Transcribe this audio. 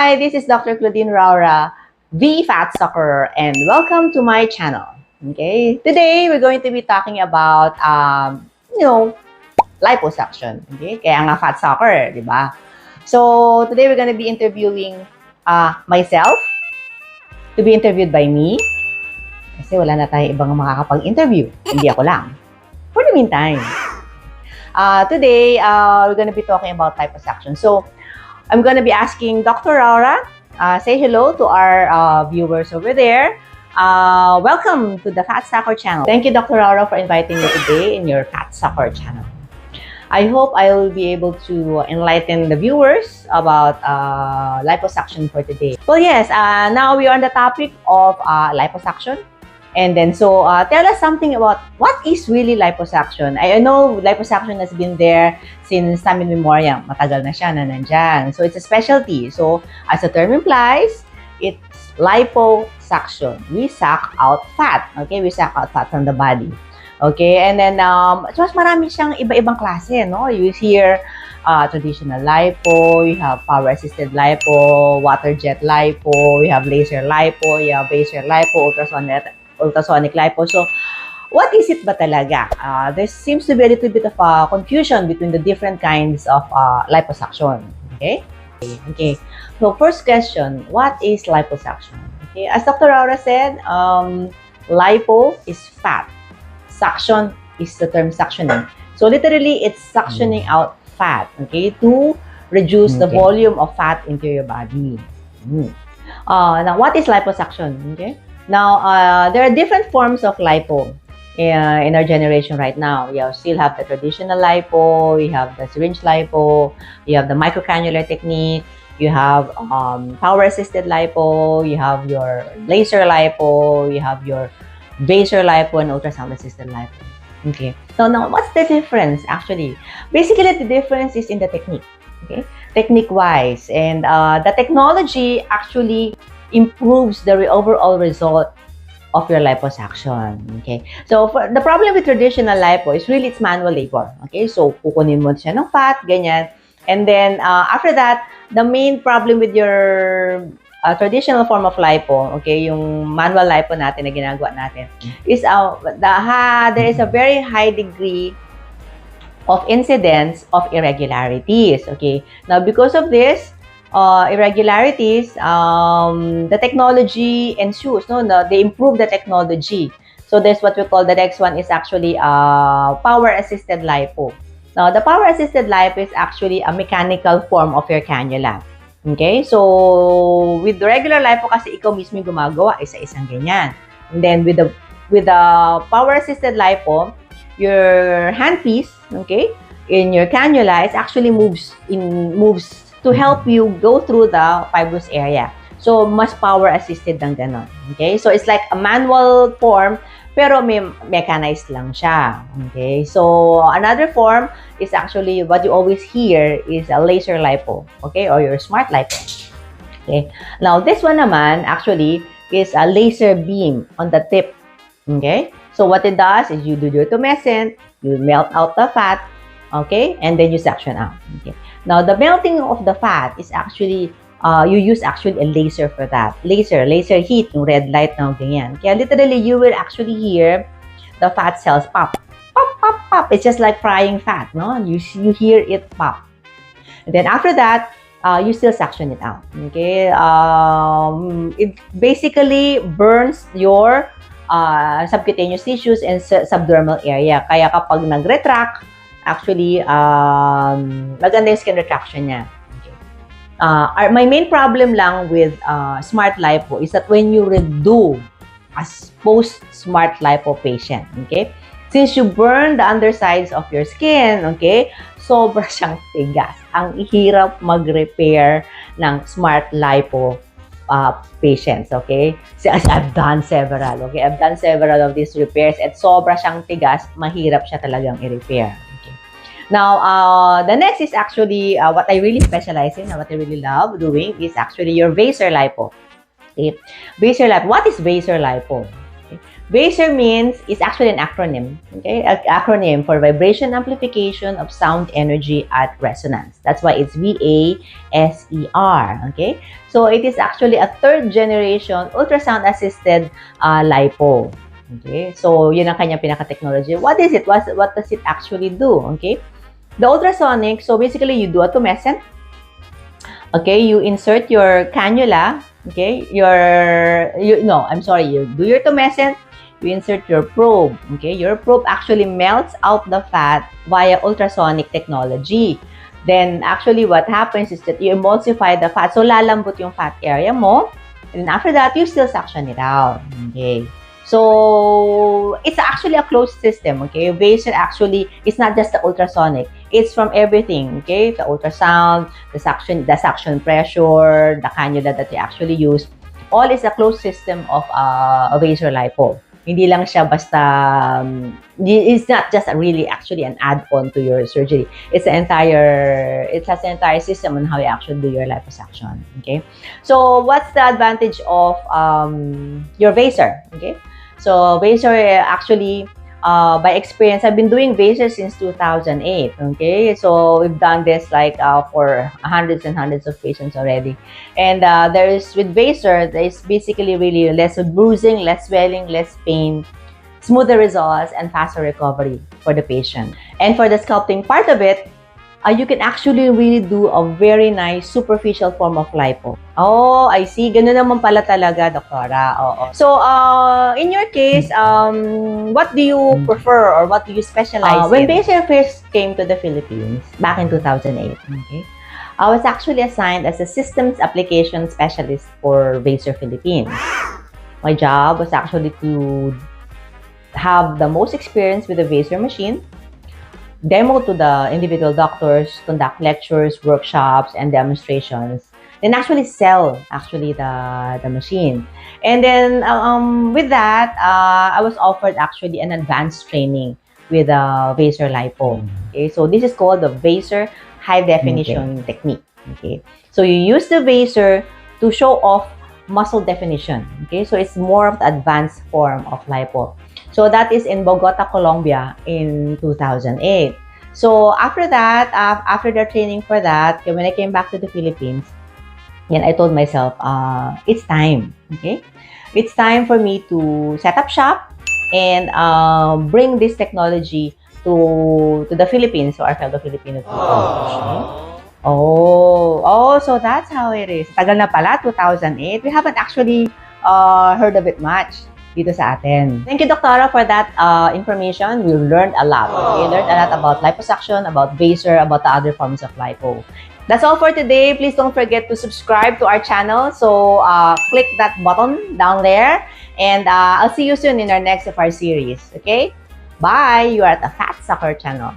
Hi, this is Dr. Claudine Roura, the Fat Sucker, and welcome to my channel. Okay, today we're going to be talking about, liposuction. Okay, kaya nga Fat Sucker, di ba? So, today we're going to be interviewing myself, to be interviewed by me, kasi wala na tayong ibang makakapag-interview, hindi ako lang. For the meantime, today we're going to be talking about liposuction. So, I'm going to be asking Dr. Roura, say hello to our viewers over there. Welcome to the Fat Sucker channel. Thank you, Dr. Roura, for inviting me today in your Fat Sucker channel. I hope I will be able to enlighten the viewers about liposuction for today. Well, yes, now we are on the topic of liposuction. And then, so tell us something about what is really liposuction. I know liposuction has been there since time immemorial. Matagal na siya na nandyan. So, it's a specialty. So, as the term implies, it's liposuction. We suck out fat. Okay? We suck out fat from the body. Okay? And then, so mas marami siyang iba-ibang klase, no? You hear traditional lipo, you have power-assisted lipo, water jet lipo, you have laser lipo, you have VASERlipo, ultrasonic lipo. So, what is it ba talaga? There seems to be a little bit of confusion between the different kinds of liposuction. Okay? Okay. So, first question, what is liposuction? Okay. As Dr. Roura said, lipo is fat. Suction is the term suctioning. So, literally, it's suctioning out fat, okay, to reduce the volume of fat into your body. Now, what is liposuction? Okay. Now, there are different forms of lipo in our generation right now. You still have the traditional lipo, you have the syringe lipo, you have the microcannular technique, you have power-assisted lipo, you have your laser lipo, you have your VASERlipo, and ultrasound-assisted lipo. Okay. So, now, what's the difference, actually? Basically, the difference is in the technique. Okay? Technique-wise. And the technology actually improves the overall result of your liposuction. Okay? So, the problem with traditional lipo is really it's manual labor. Okay? So, kukunin mo siya ng fat, ganyan. And then, after that, the main problem with your traditional form of lipo, okay, yung manual lipo natin na ginagawa natin, is there is a very high degree of incidence of irregularities. Okay? Now, because of this, irregularities, the technology ensues, no? They improve the technology. So that's what we call, the next one is actually power-assisted lipo. Now, the power-assisted lipo is actually a mechanical form of your cannula. Okay? So, with the regular lipo kasi ikaw mismo yung gumagawa, isa-isang ganyan. And then, with the power-assisted lipo, your handpiece, okay, in your cannula, it actually moves to help you go through the fibrous area. So, mas power-assisted ng ganon. Okay? So, it's like a manual form, pero may mechanized lang siya. Okay? So, another form is actually what you always hear is a laser lipo. Okay? Or your smart lipo. Okay? Now, this one naman, actually, is a laser beam on the tip. Okay? So, what it does is you do your tumescent, you melt out the fat, okay? And then you suction out. Okay? Now, the melting of the fat is actually, you use actually a laser for that. Laser heat, yung red light na ganyan. Kaya literally, you will actually hear the fat cells pop. Pop, pop, pop. It's just like frying fat, no? You hear it pop. And then after that, you still suction it out. Okay? It basically burns your subcutaneous tissues and subdermal area. Kaya kapag nag-retract, actually, maganda yung skin retraction niya. Okay. My main problem lang with smart lipo is that when you redo as post-smart lipo patient, okay, since you burn the undersides of your skin, okay, sobra siyang tigas. Ang hirap mag-repair ng smart lipo patients, okay? So, I've done several, okay? I've done several of these repairs at sobra siyang tigas, mahirap siya talagang i-repair. Okay. Now, the next is actually what I really specialize in and what I really love doing is actually your VASERlipo. Okay? VASERlipo. What is VASERlipo? Okay. VASER is actually an acronym, okay? An acronym for Vibration Amplification of Sound Energy at Resonance. That's why it's VASER, okay? So it is actually a third generation ultrasound-assisted lipo. Okay? So yun ang kanyang pinaka-technology. What is it? What does it actually do? Okay? The ultrasonic, so basically you do a tumescent. Okay, you insert your cannula. Okay, you do your tumescent. You insert your probe. Okay, your probe actually melts out the fat via ultrasonic technology. Then actually what happens is that you emulsify the fat. So lalambot yung fat area mo. And then after that, you still suction it out. Okay. So it's actually a closed system, okay? Vaser actually is not just the ultrasonic; it's from everything, okay? The ultrasound, the suction pressure, the cannula that you actually use, all is a closed system of a VASERlipo. Hindi lang siya basta. It's not just really actually an add-on to your surgery. It has an entire system on how you actually do your liposuction. Okay. So what's the advantage of your Vaser? Okay. So Vaser actually, by experience, I've been doing Vaser since 2008. Okay, so we've done this like for hundreds and hundreds of patients already. And with Vaser, there's basically really less bruising, less swelling, less pain, smoother results, and faster recovery for the patient. And for the sculpting part of it, you can actually really do a very nice superficial form of lipo. Oh, I see. Ganun naman pala talaga, Doktora. Oo. So, in your case, what do you prefer or what do you specialize in? When Vaser first came to the Philippines, back in 2008, okay, I was actually assigned as a systems application specialist for Vaser Philippines. My job was actually to have the most experience with the Vaser machine, demo to the individual doctors, conduct lectures, workshops, and demonstrations, then actually sell the machine. And then with that, I was offered actually an advanced training with VASERlipo. Okay, so this is called the Vaser high definition technique. Okay, so you use the Vaser to show off muscle definition. Okay, so it's more of the advanced form of lipo. So that is in Bogota, Colombia in 2008. So after that, after the training for that, when I came back to the Philippines, I told myself, it's time. Okay, it's time for me to set up shop and bring this technology to the Philippines, to our fellow Filipinos. So that's how it is. Tagal na pala, 2008. We haven't actually heard of it much dito sa atin. Thank you, Doktora, for that information. We learned a lot. We learned a lot about liposuction, about Vaser, about the other forms of lipo. That's all for today. Please don't forget to subscribe to our channel. So click that button down there. And I'll see you soon in our next of our series. Okay? Bye! You are at the Fat Sucker channel.